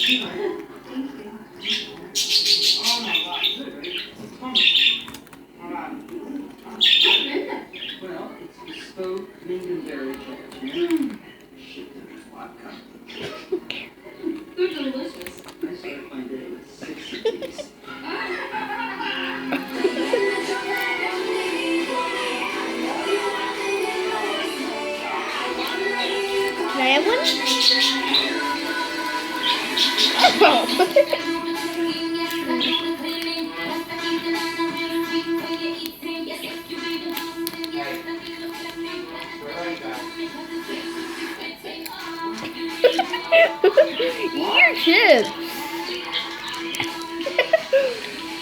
Well, it's bespoke lingonberry cappuccino. They're delicious. I started my day with 6 of these. Can I have one? Eat your chips.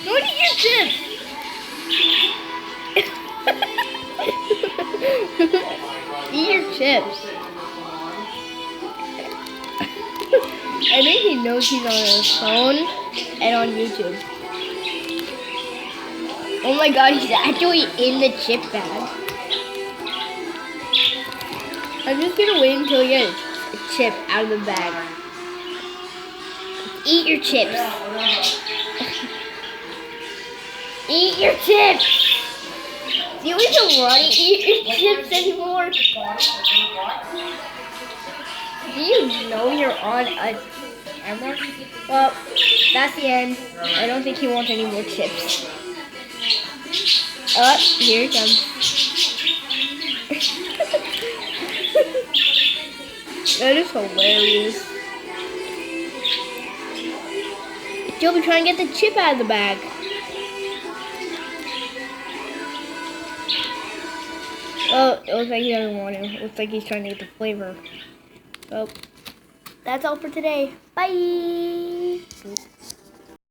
Don't eat your chips. Eat your chips. I think he knows he's on his phone and on YouTube. Oh my god, he's actually in the chip bag. I'm just gonna wait until he gets a chip out of the bag. Eat your chips. Eat your chips. Do you even want to eat your chips anymore? Do you know you're on a camera? Well, that's the end. I don't think he wants any more chips. Oh, here it comes. That is hilarious. Joby, try and get the chip out of the bag. Oh, it looks like he doesn't want to. It looks like he's trying to get the flavor. Well, that's all for today. Bye!